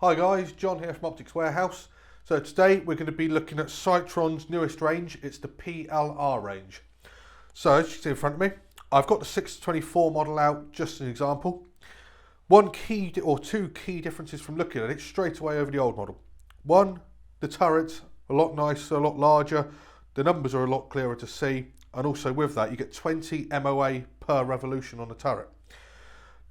Hi guys, John here from Optics Warehouse. So today we're going to be looking at Sightron's newest range. It's the PLR range. So as you can see in front of me, I've got the 624 model out just as an example. Two key differences from looking at it straight away over the old model. One, the turret's a lot nicer, a lot larger. The numbers are a lot clearer to see. And also with that, you get 20 MOA per revolution on the turret.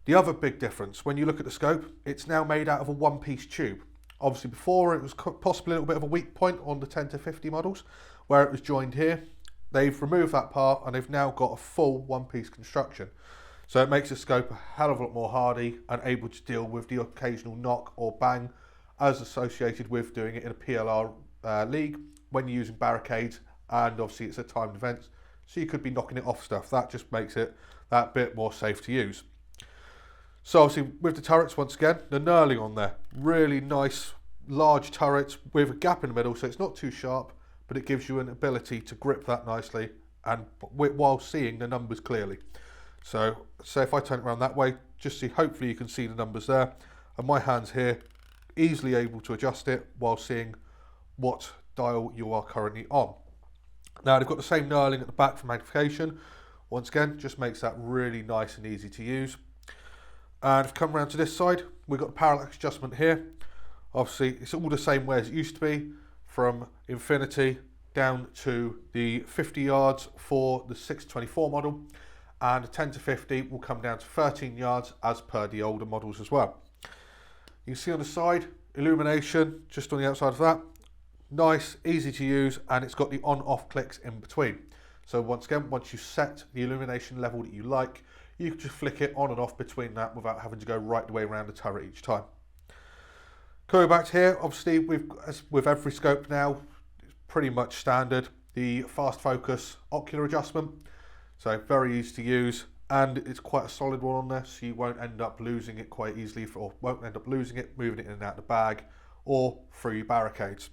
The other big difference, when you look at the scope, it's now made out of a one-piece tube. Obviously before it was possibly a little bit of a weak point on the 10 to 50 models, where it was joined here. They've removed that part and they've now got a full one-piece construction. So it makes the scope a hell of a lot more hardy and able to deal with the occasional knock or bang as associated with doing it in a PLR league when you're using barricades, and obviously it's a timed event, so you could be knocking it off stuff. That just makes it that bit more safe to use. So obviously with the turrets, once again, the knurling on there, really nice large turrets with a gap in the middle, so it's not too sharp, but it gives you an ability to grip that nicely and while seeing the numbers clearly. So if I turn it around that way, just see, hopefully you can see the numbers there, and my hand's here, easily able to adjust it while seeing what dial you are currently on. Now they've got the same knurling at the back for magnification. Once again, just makes that really nice and easy to use. And if we come around to this side, we've got the parallax adjustment here. Obviously, it's all the same way as it used to be, from infinity down to the 50 yards for the 624 model, and the 10 to 50 will come down to 13 yards as per the older models as well. You can see on the side, illumination just on the outside of that. Nice, easy to use, and it's got the on-off clicks in between. So once again, once you set the illumination level that you like, you can just flick it on and off between that without having to go right the way around the turret each time. Coming back to here, obviously as with every scope now, it's pretty much standard. The fast focus ocular adjustment, so very easy to use, and it's quite a solid one on there, so you won't end up losing it quite easily, or won't end up losing it, moving it in and out of the bag, or through your barricades.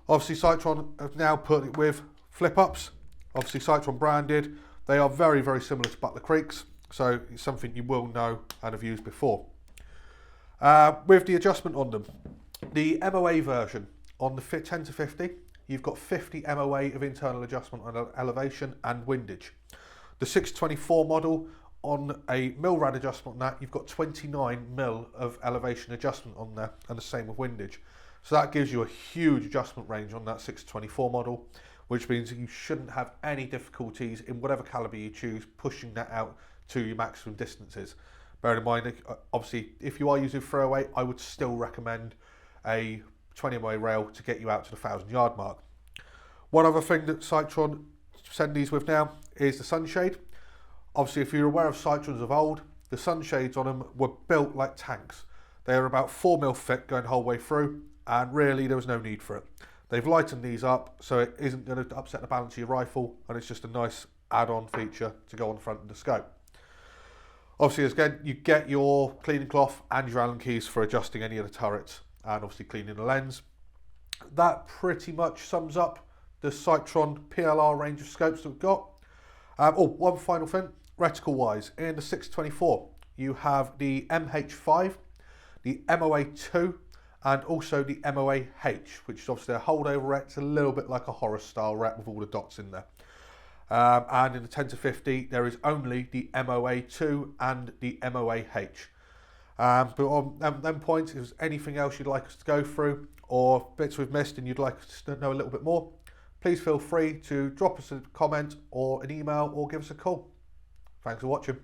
Obviously Sightron have now put it with Flipups, obviously Sightron branded. They are very, very similar to Butler Creeks, so it's something you will know and have used before. With the adjustment on them, the MOA version on the 10 to 50, you've got 50 MOA of internal adjustment on elevation and windage. The 624 model, on a mil-rad adjustment on that, you've got 29 mil of elevation adjustment on there, and the same with windage. So that gives you a huge adjustment range on that 624 model, which means you shouldn't have any difficulties in whatever caliber you choose pushing that out to your maximum distances. Bear in mind, obviously, if you are using throwaway, I would still recommend a 20 MOA rail to get you out to the 1,000-yard mark. One other thing that Sightron send these with now is the Sunshade. Obviously, if you're aware of Sightrons of old, the Sunshades on them were built like tanks. They are about 4 mil thick going the whole way through, and really there was no need for it. They've lightened these up so it isn't going to upset the balance of your rifle, and it's just a nice add-on feature to go on the front of the scope. Obviously, again, you get your cleaning cloth and your Allen keys for adjusting any of the turrets, and obviously cleaning the lens. That pretty much sums up the Sightron PLR range of scopes that we've got. One final thing, reticle wise, in the 624, you have the MH5, the MOA2, and also the MOA-H, which is obviously a holdover ret. It's a little bit like a horror style ret with all the dots in there. And in the 10 to 50, there is only the MOA2 and the MOA-H. But on them points, if there's anything else you'd like us to go through, or bits we've missed and you'd like us to know a little bit more, please feel free to drop us a comment or an email or give us a call. Thanks for watching.